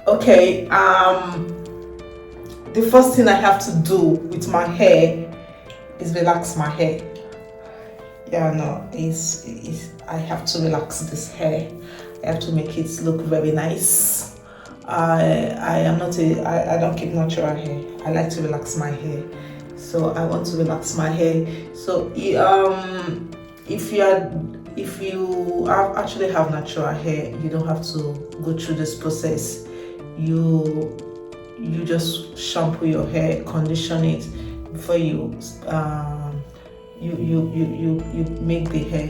Okay, the first thing I have to do with my hair is relax my hair. Yeah, no, is I have to relax this hair. I have to make it look very nice. I am not I don't keep natural hair. I like to relax my hair. So I want to relax my hair. So if you actually have natural hair, you don't have to go through this process. You just shampoo your hair, condition it before you make the hair.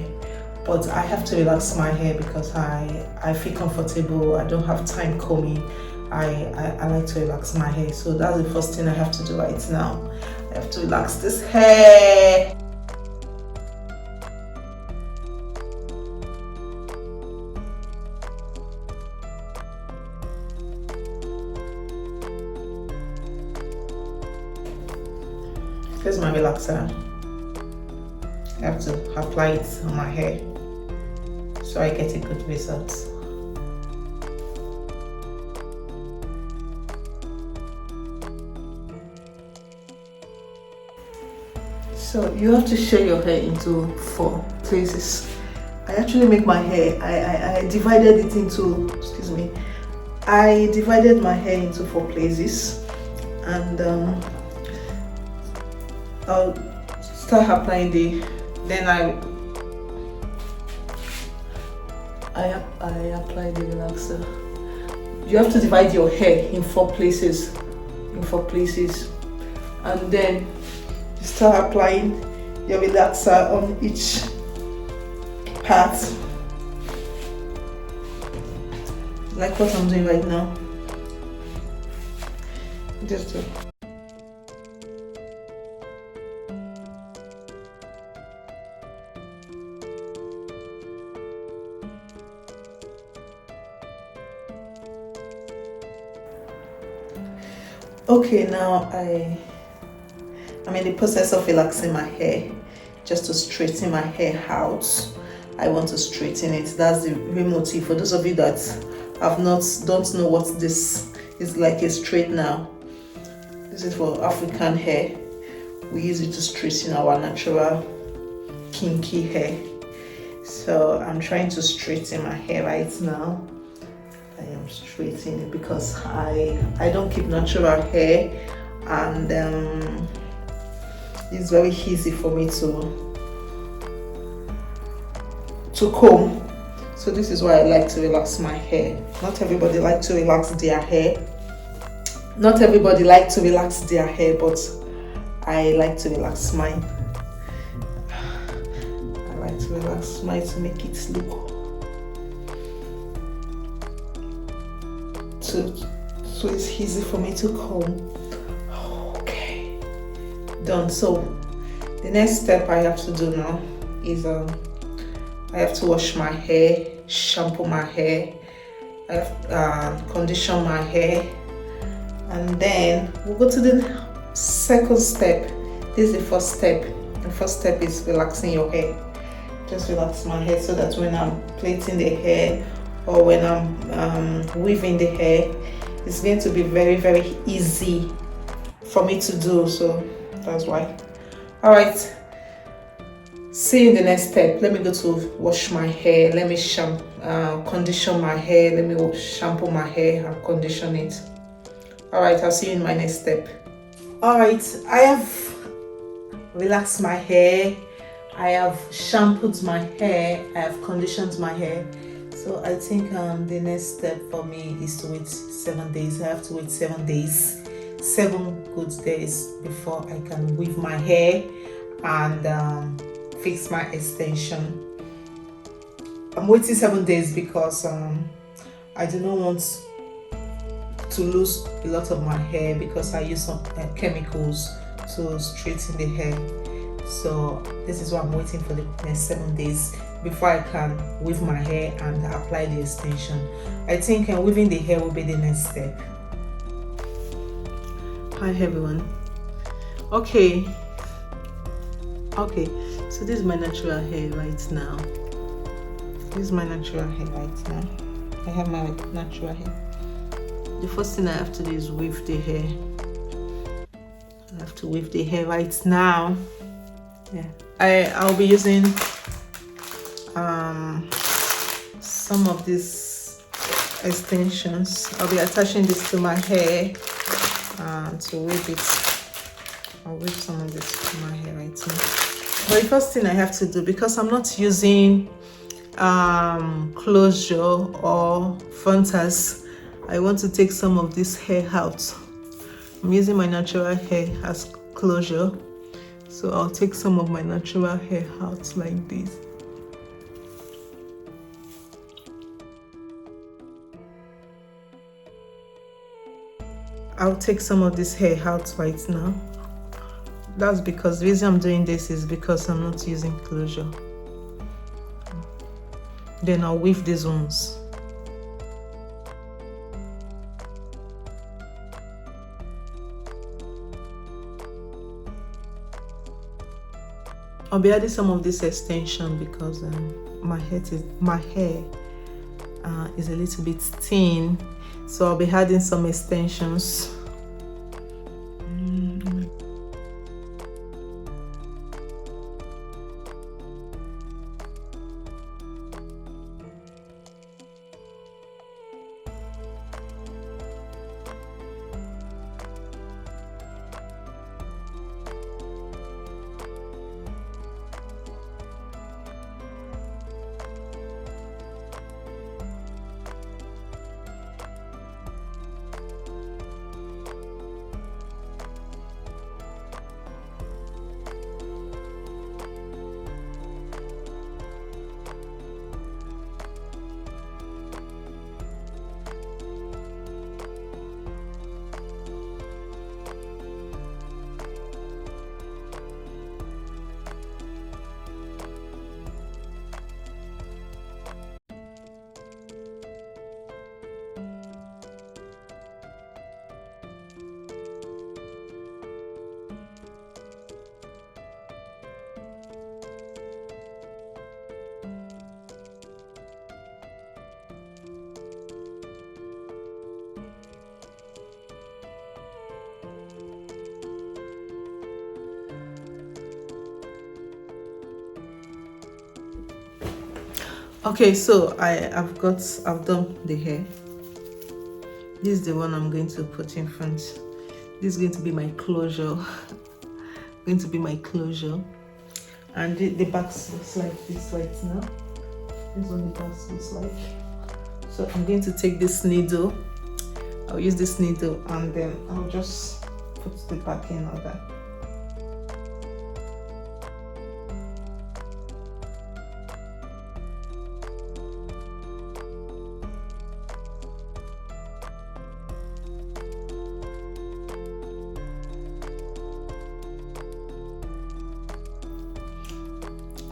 But I have to relax my hair because I feel comfortable. I don't have time combing. I like to relax my hair. So that's the first thing I have to do right now. I have to relax this hair. Here's my relaxer. I have to apply it on my hair so I get a good result. So you have to share your hair into 4 places. I actually make my hair, I divided it into, I divided my hair into 4 places, and I'll start applying then I apply the relaxer. You have to divide your hair in 4 places, and then you start applying your relaxer on each part, like what I'm doing right now. Just do. Okay, now I'm in the process of relaxing my hair, just to straighten my hair out. I want to straighten it. That's the real motive. For those of you that don't know what this is, like a straightener. This is for African hair. We use it to straighten our natural kinky hair. So I'm trying to straighten my hair right now. I am straightening it because I don't keep natural hair, and it's very easy for me to comb. So this is why I like to relax my hair. Not everybody like to relax their hair. But I like to relax mine. I like to relax mine to make it look so it's easy for me to comb. Okay, done. So the next step I have to do now is I have to wash my hair, shampoo my hair, I have condition my hair, and then we'll go to the second step. This is the first step. The first step is relaxing your hair. Just relax my hair so that when I'm plaiting the hair or when I'm weaving the hair, it's going to be very, very easy for me to do. So that's why. All right, see you in the next step. Let me go to wash my hair. Let me condition my hair. Let me shampoo my hair and condition it. All right, I'll see you in my next step. All right, I have relaxed my hair. I have shampooed my hair. I have conditioned my hair. So I think the next step for me is to wait 7 days. I have to wait 7 days, 7 good days before I can weave my hair and fix my extension. I'm waiting 7 days because I do not want to lose a lot of my hair because I use some chemicals to straighten the hair. So this is why I'm waiting for the next 7 days before I can weave my hair and apply the extension. I think weaving the hair will be the next step. Hi everyone. Okay, so this is my natural hair right now. I have my natural hair. the first thing I have to do is weave the hair. I have to weave the hair right now. Yeah, I'll be using some of these extensions. I'll be attaching this to my hair to weave it. I'll weave some of this to my hair right now. But the first thing I have to do, because I'm not using closure or fronters, I want to take some of this hair out. I'm using my natural hair as closure, so I'll take some of my natural hair out like this. I'll take some of this hair out right now. That's because the reason I'm doing this is because I'm not using closure. Then I'll weave these ones. I'll be adding some of this extension because my hair is a little bit thin, so I'll be adding some extensions. Okay, so I've done the hair. This is the one I'm going to put in front. This is going to be my closure. Going to be my closure. And the back looks like this right now. This is what the back looks like. So I'm going to take this needle. I'll use this needle and then I'll just put the back in order.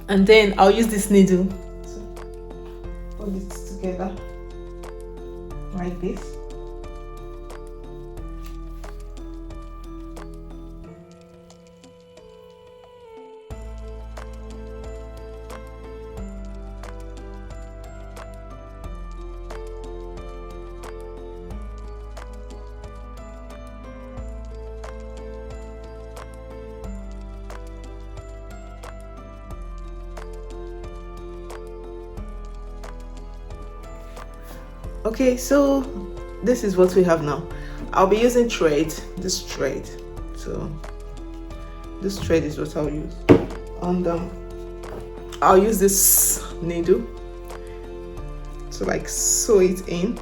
And then I'll use this needle to put it together like this. Okay, so this is what we have now. I'll be using thread, this thread. So this thread is what I'll use. And I'll use this needle to like sew it in.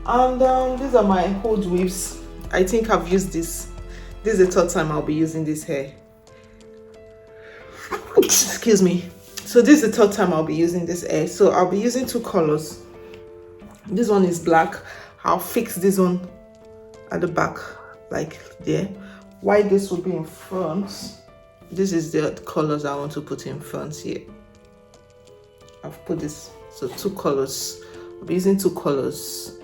And these are my old weaves. I think I've used this. This is the third time I'll be using this hair. Excuse me. So this is the third time I'll be using this hair. So I'll be using two colors. This one is black. I'll fix this one at the back like there. Why this will be in front. This is the colors I want to put in front here. I've put this, so two colors. I'll be using two colors.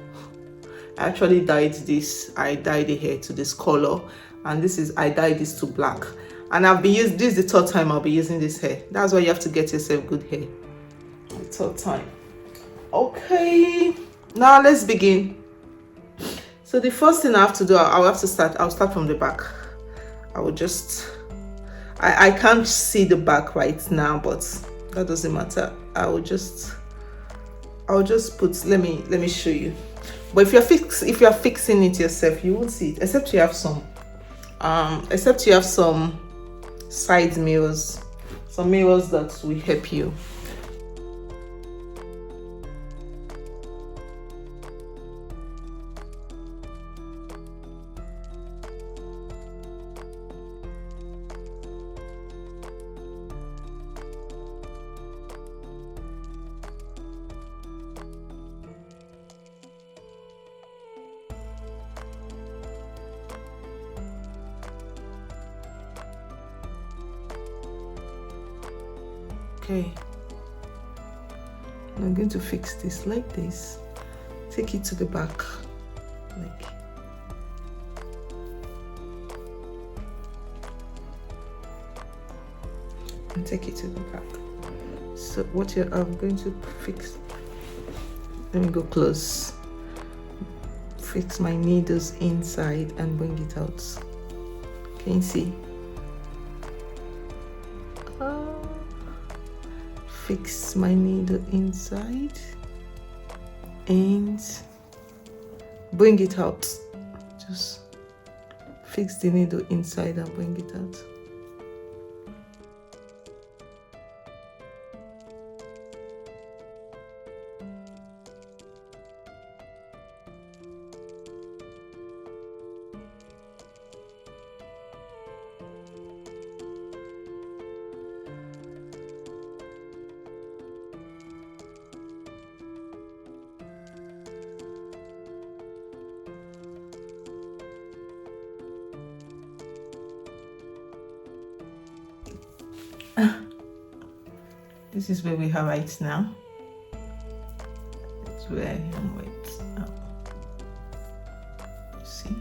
I actually dyed this. I dyed the hair to this color, and this is, I dyed this to black. And I'll be using, this is the third time I'll be using this hair. That's why you have to get yourself good hair. The third time. Okay, now let's begin. So the first thing I have to do, I'll start from the back. I will just, I can't see the back right now, but that doesn't matter. I'll just put, let me show you. But if you're fixing it yourself, you won't see it, except you have some side mirrors, some mirrors that will help you. Okay, I'm going to fix this like this. Take it to the back, like, and take it to the back. So what I'm going to fix, let me go close. Fix my needles inside and bring it out. Can you see? Fix my needle inside and bring it out. Just fix the needle inside and bring it out. This is where we are right now. It's where I am right now. See?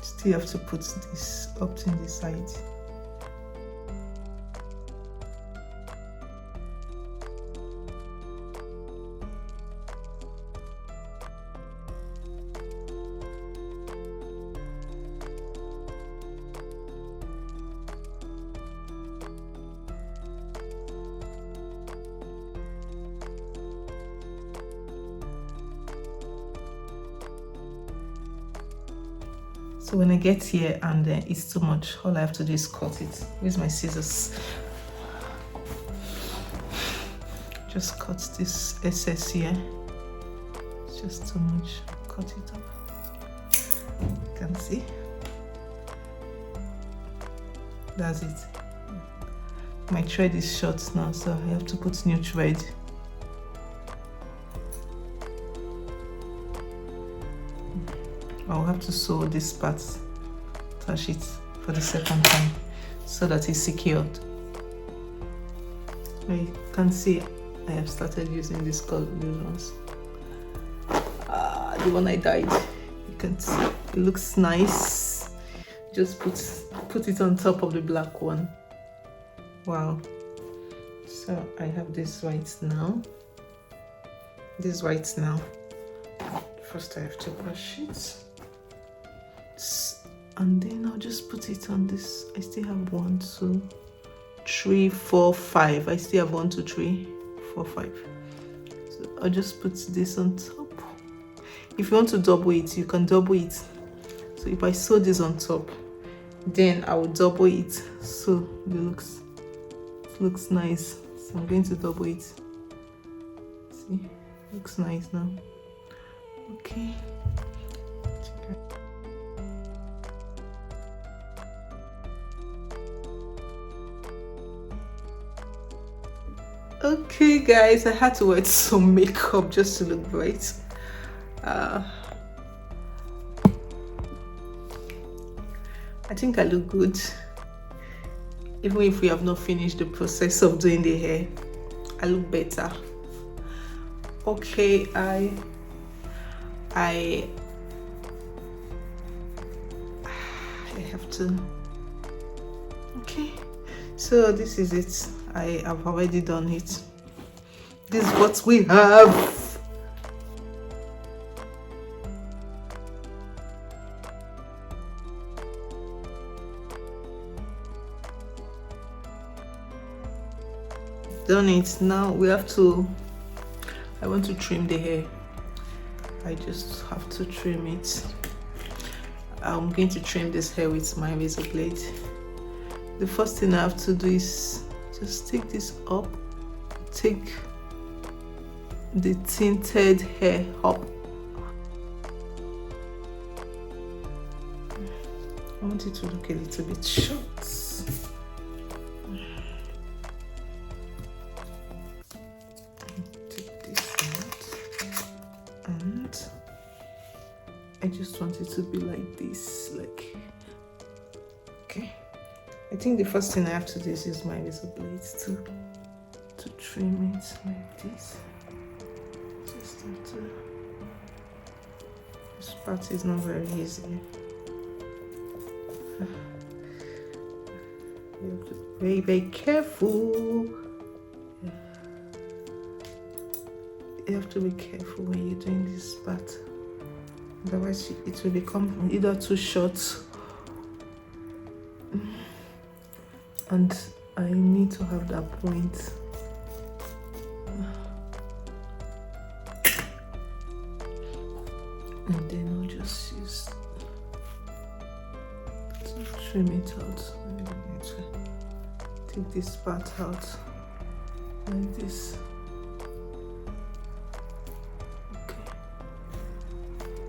Still have to put this up in the side. So when I get here and it's too much, all I have to do is cut it. Where's my scissors? Just cut this excess here. It's just too much. Cut it up. You can see. That's it. My thread is short now, so I have to put new thread. I'll have to sew this part, attach it for the second time so that it's secured. You can see I have started using these ones. The one I dyed, you can see it looks nice. Just put it on top of the black one. Wow. So I have this right now. First I have to brush it. And then I'll just put it on this. I still have 1, 2, 3, 4, 5. I still have 1, 2, 3, 4, 5. So I'll just put this on top. If you want to double it, you can double it. So if I sew this on top, then I will double it so it looks nice. So I'm going to double it. See, looks nice now. Okay. Okay guys, I had to wear some makeup just to look bright. I think I look good. Even if we have not finished the process of doing the hair, I look better. Okay, I have to. Okay, so this is it. I have already done it. This is what we have. done it. Now we have to, I want to trim the hair. I just have to trim it. I'm going to trim this hair with my razor blade. The first thing I have to do is just take this up, take the tinted hair up. I want it to look a little bit short. Take this out, and I just want it to be like this, like, okay. I think the first thing I have to do is use my razor blades to trim it like this. Just have to. This part is not very easy. You have to be very, very careful. You have to be careful when you're doing this part. Otherwise, it will become either too short, and I need to have that point. And then I'll just use to trim it out. I'm going to take this part out like this. Okay.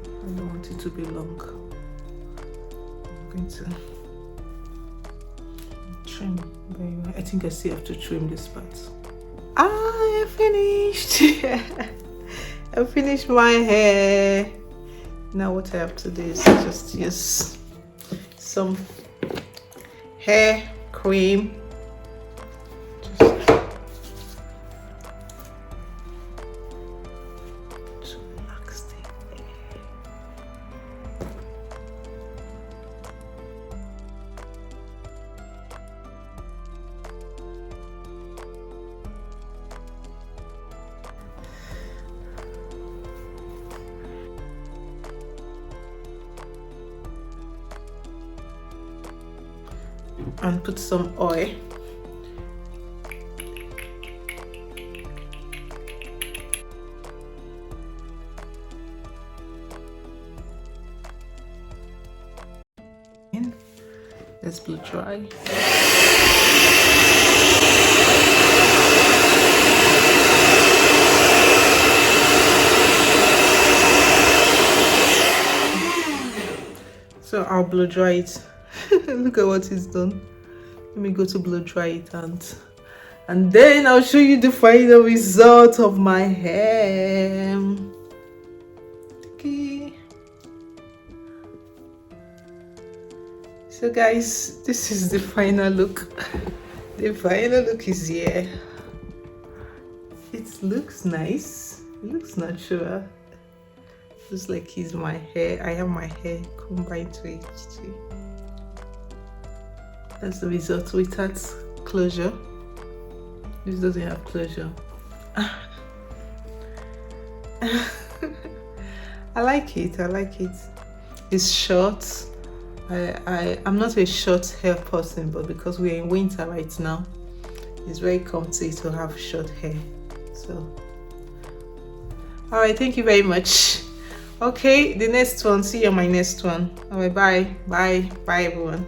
I don't want it to be long. I'm going to trim very well. I think I still have to trim this part. I finished. I finished my hair. Now what I have to do is just use some hair cream. Just to relax the hair. And put some oil. Let's blow dry. So I'll blow dry it. Look at what it's done. Let me go to blow dry it, and then I'll show you the final result of my hair. Okay. So guys, this is the final look. The final look is here. It looks nice. It looks natural. Looks like it's my hair. I have my hair combined to it too. That's the result without closure. This doesn't have closure. I like it. I like it. It's short. I'm not a short hair person, but because we're in winter right now, it's very comfy to have short hair. So, all right. Thank you very much. Okay, the next one. See you on my next one. All right. Bye. Bye. Bye, everyone.